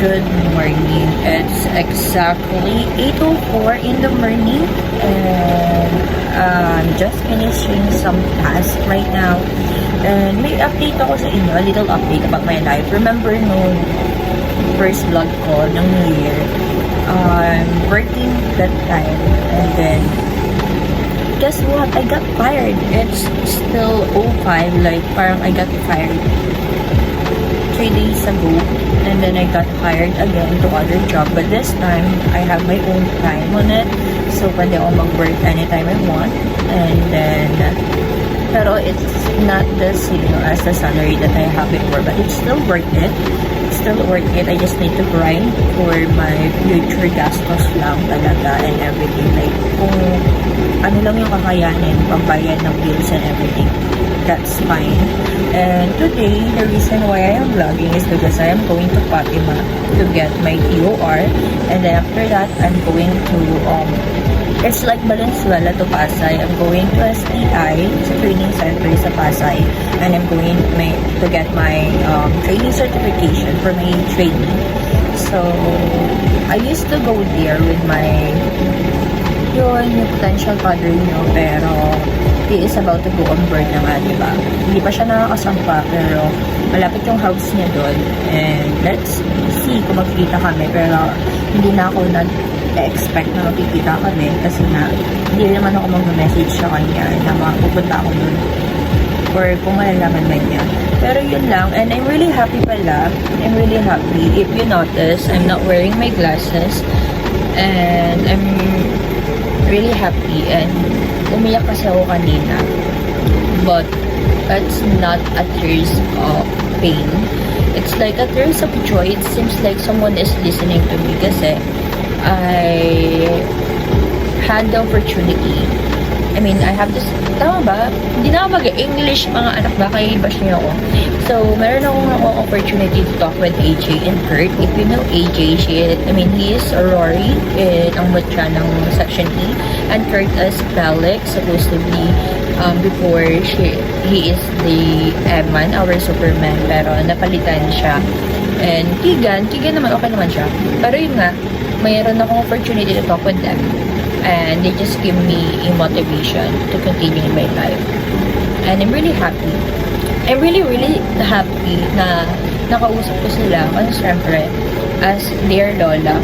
Good morning. It's exactly 8:04 in the morning and I'm just finishing some tasks right now. And may update ako sa inyo, a little update about my life. Remember nung first vlog ko ng New Year, I'm working that time and then guess what? I got fired. It's still 05, like parang I got fired 3 days ago, and then I got hired again to other job, but this time I have my own time on it, so pwede ako mag-work anytime I want. And then pero it's not the same as the salary that I have before, but it's still worth it. It's still worth it. I just need to grind for my future gastos lang talaga and everything, like kung ano lang yung kakayanin, pambayad ng bills and everything, that's fine. And today, the reason why I am vlogging is because I am going to Fatima to get my TOR, and then after that, I'm going to it's like Valenzuela to Pasay. I'm going to STI, sa training center sa Pasay, and I'm going to get my training certification for my training. So, I used to go there with my yung potential father-in-law, pero he is about to go on board na nga, diba? Hindi pa siya nakakasampa, pero malapit yung house niya doon. And let's see kung magkikita kami, pero hindi na ako nag-expect na magkikita kami kasi na hindi naman ako mag-message sa kanya na mapupunta ako doon or kung malalaman man niya. Pero yun lang, and I'm really happy pala. I'm really happy. If you notice, I'm not wearing my glasses and I'm really happy, and umiyak kasi ako kanina, but it's not a tears of pain, it's like a tears of joy. It seems like someone is listening to me kasi I had the opportunity. I mean, I have this, tama ba? Hindi na ako mag-English, mga anak ba? Kaya bash niyo ako. So, meron akong opportunity to talk with AJ and Kurt. If you know AJ, he is Rory, ang mutya ng Section E. And Kurt is Felix, supposedly, before he is the Eman, our Superman, pero napalitan siya. And Keegan naman, okay naman siya. Pero yun nga, mayroon akong opportunity to talk with them. And they just give me a motivation to continue in my life. And I'm really happy. I'm really, really happy na nakausap ko sila. Kasi syempre, as their lola.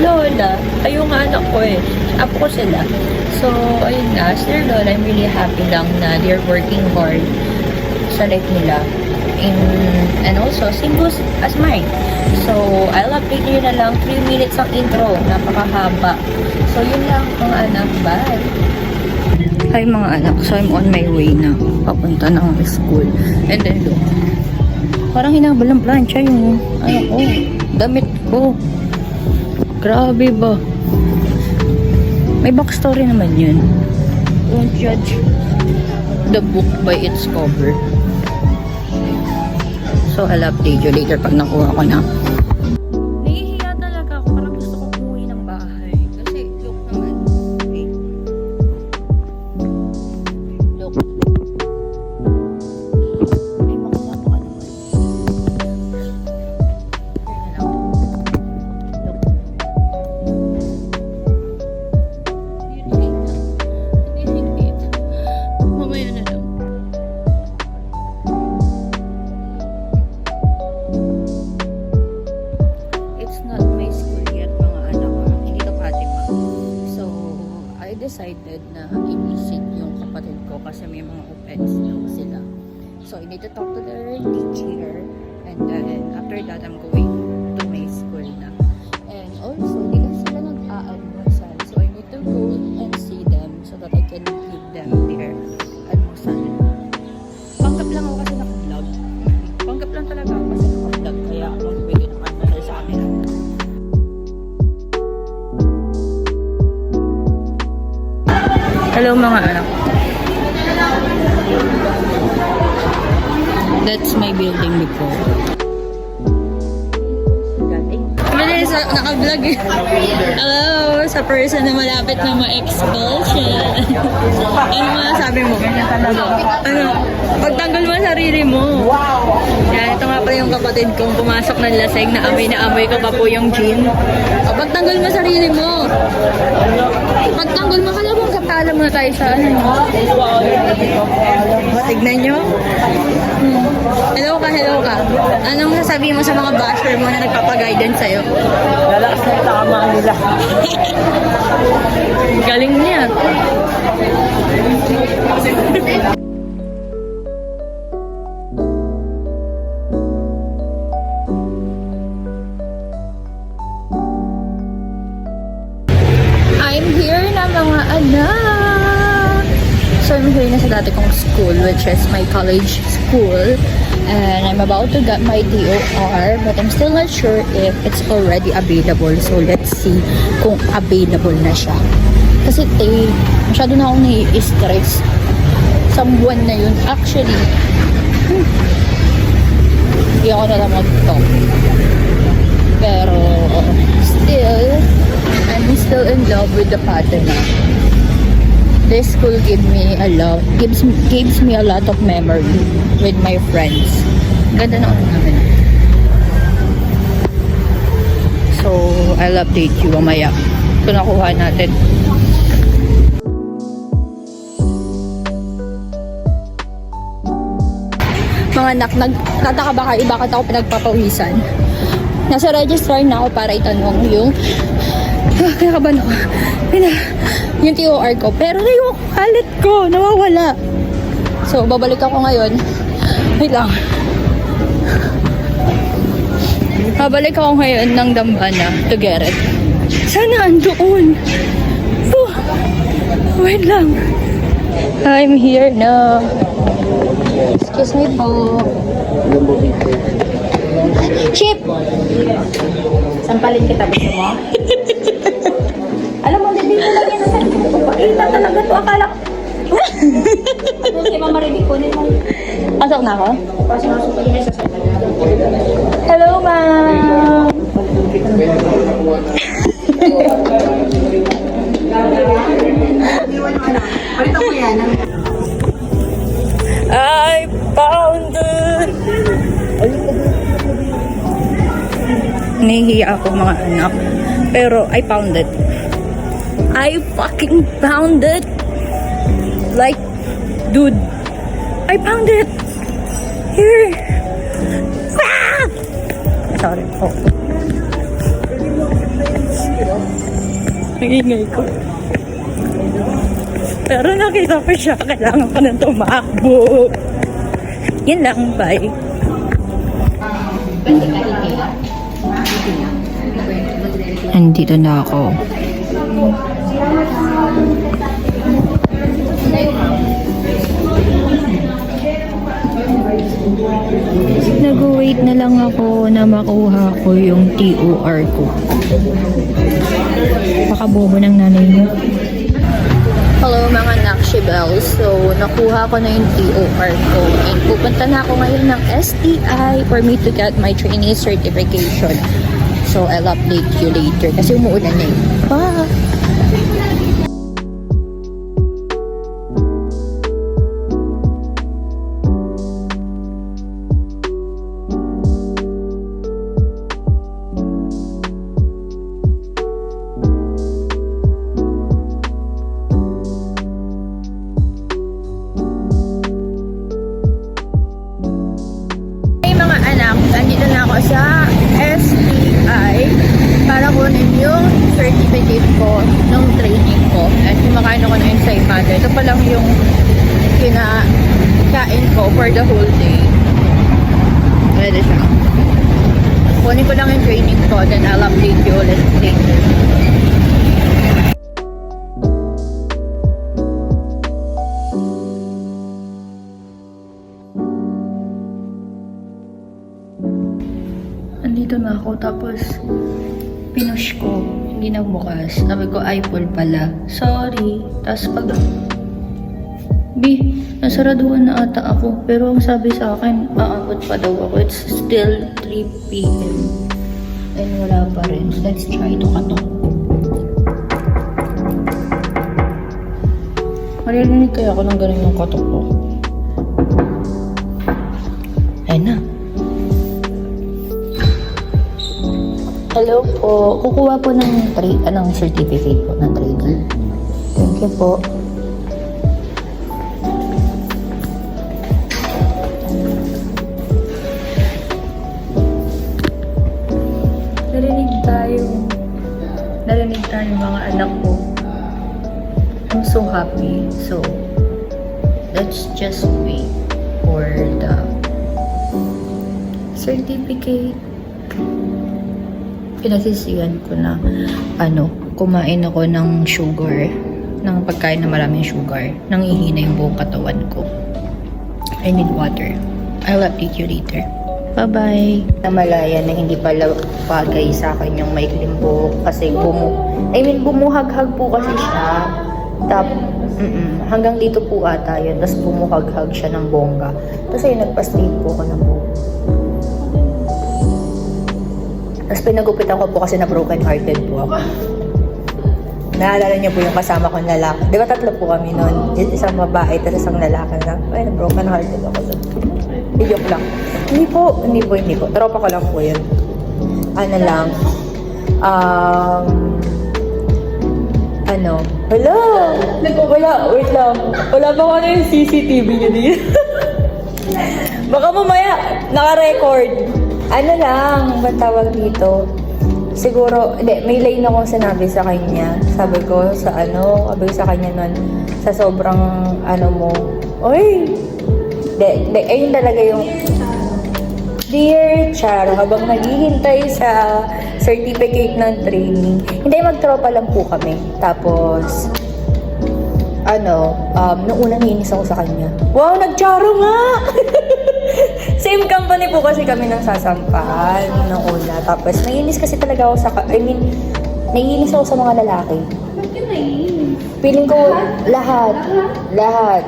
Lola, ayun nga anak ko eh. Apo ko sila. So, ayun nga, as their lola, I'm really happy lang na they're working hard sa life nila. And also, same goes as mine. So, I'll update nyo na lang 3 minutes ang intro. Napakahaba. So, yun lang mga anak. Bye! Hi mga anak. So, I'm on my way na. Papunta na ang school. And then, look. Parang hinabal ng plancha yung damit ko. Grabe ba? May backstory naman yun. Don't judge the book by its cover. So, I'll update you later pag nakuha ko na. Nahihiya talaga ako. Parang gusto kong umuwi ng bahay. Kasi, look naman. Okay. Look. May makuha ko ka naman. Look. Hindi. Mamaya na lang. Decided na i-visit yung kapatid ko kasi may mga opens daw sila. So, I need to talk to their teacher, and then after that, I'm going to my school na. And also, di kasi sila nag-aalmusal. So, I need to go and see them so that I can give them their almusal. Panggap lang ako kasi naka-vlog. Panggap lang talaga ako kasi naka-vlog. Kaya ako magbigay ng almusal sa amin. Hello mga anak. That's my building before. naka-vlog eh. Hello, sa person na malapit na ma-expulsion. Ano masasabi mo? Ano? Pagtanggol mo ang sarili mo. Yan, ito nga pala yung kapatid kong pumasok ng laseng na amoy ko pa po yung gin. O, pagtanggol mo sarili mo. Pagtanggol mo, kala mo kapala muna tayo sa ano. Tignan nyo. Hello ka. Anong sasabihin mo sa mga basher mo na nagpapaguidance sa'yo? Lalakas na yung tama nila. Galing niya. I'm here na mga anak. So I'm here na sa dati kong school, which is my college school. And I'm about to get my DOR, but I'm still not sure if it's already available. So let's see kung available na siya. Kasi masyado na akong nai-stress sa buwan na yun. Actually, hindi ako na lang mag-talk. Pero still, I'm still in love with the pattern. This school gives me a lot of memory with my friends. Ganda na namin. So, I'll update you mamaya kung nakuha natin. Mga anak, nagtataka ba kayo bakit ako pinagpapawisan? Nasa registrar na ako para itanong yung kinakabahan ako. Yung TOR ko. Pero yung wallet ko, nawawala. So, babalik ako ngayon. Wait lang. Babalik ako ngayon ng Dambana to get it. Sana andoon. Oh, wait lang. I'm here na. Excuse me po. Chip! Sampalin kita, gusto mo? Alam mo, hindi ko lang yan sa pakita talaga to. Akala ko. Kaya Mama Remy, kunin mo. Pasok na ako? Pasok pa yun sa Hello, ma'am! Palito ko yan. I found it! Nahihiya ako mga anak. Pero I found it. I fucking found it! Like, dude, I found it! Here! Ah! Sorry. Oh. Nangingay ko. Pero nakita ko siya. Kailangan ko nang tumakbo. Yan lang, bye. Andito na ako. Nag-wait na lang ako na makuha ko yung TOR ko. Pakabobo ng nanay niyo. Hello mga Nakshibels. So, nakuha ko na yung TOR ko. And pupunta na ako ngayon ng STI for me to get my trainee certification. So, I'll update you later kasi umuulan na yun. Bye! Nandito na ako sa STI para kunin yung certificate ko ng training ko. At kumakain ako ng inside mother. Ito pa lang yung kinakain ko for the whole day. Pwede siya. Kunin ko lang yung training ko, then I'll update you ulit later. Andito na ako, tapos pinush ko, hindi nagbukas. Sabi ko, ay full pala. Sorry. Tapos pag nasaraduhan na ata ako. Pero ang sabi sa akin, aabot pa daw ako. It's still 3 p.m. And wala pa rin. Let's try to katok. Maririnig kaya ako ng ganun yung katok ko. Ayun na. Hello po. Kukuha po ng certificate po ng training. Thank you po. Narinig tayo mga anak ko. I'm so happy. So, let's just wait for the certificate. Pinasisiyan ko na, kumain ako ng sugar, ng pagkain na maraming sugar, nang ihina yung buong katawan ko. I need water. I'll update you later. Bye-bye. Namalaya na hindi pala bagay sa akin yung maikling buhok kasi bumuhaghag po kasi siya. Hanggang dito po ata yun. Tapos bumuhaghag siya ng bongga. Tapos ayun, nagpa-straight po ako ng buhok. Tapos pinagupitan ko po kasi na broken hearted po ako. Naalala niyo po yung kasama kong lalaki. Di ba tatlo po kami noon? Isang babae, tapos isang lalaki na. Ay, broken hearted ako. Joke lang. Hindi po. Tropa ko lang po yun. Ano lang. Hello! Wait lang. Wala ba ko yung CCTV niyo din? Baka mamaya, naka-record. Ano lang, ba't tawag dito? Siguro, may line akong sinabi sa kanya. Sabi ko sa kanya nun, sa sobrang, mo, oy! Ayun talaga yung, Dear Charo, habang naghihintay sa certificate ng training, hindi, magtropa lang po kami. Tapos, nung unang inis ako sa kanya. Wow, nag-charo nga! Same company po kasi kami ng sasampahan nung una. Tapos, naiinis kasi talaga ako naiinis ako sa mga lalaki. Feeling ko, lahat.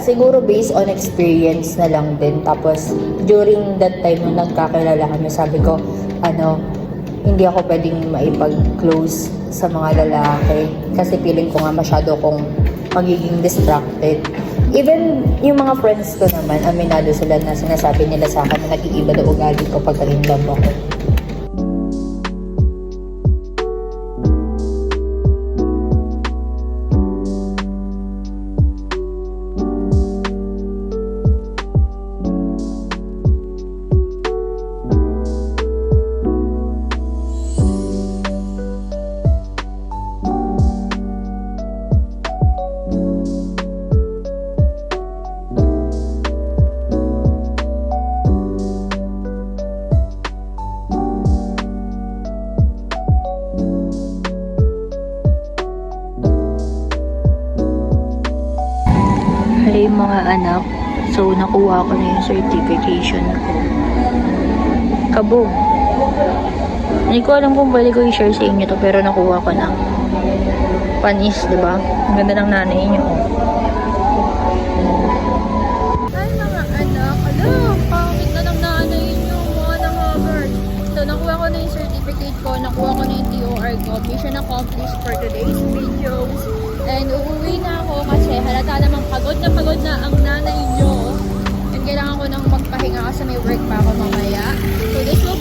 Siguro based on experience na lang din. Tapos, during that time nung nagkakilala kami, sabi ko, hindi ako pwedeng maipag-close sa mga lalaki. Kasi feeling ko nga masyado akong magiging distracted. Even yung mga friends ko naman, aminado sila na sinasabi nila sa akin na nag-iiba na ugali ko pag in love ako. Hey mga anak, so nakuha ko na yung certification ko. Kabog! Hindi ko alam kung pwede ko i-share sa inyo to, pero nakuha ko na. Panis, diba? Ang ganda ng nanay niyo. Hi mga anak, pangit na ng nanay niyo, mga nang-haggard. So nakuha ko na yung certificate ko, nakuha ko na yung TOR ko. Mission accomplished for today's videos. And uuwi na ako kasi halata namang pagod na ang nanay nyo. And kailangan ko nang magpahinga kasi may work pa ako mamaya. So this will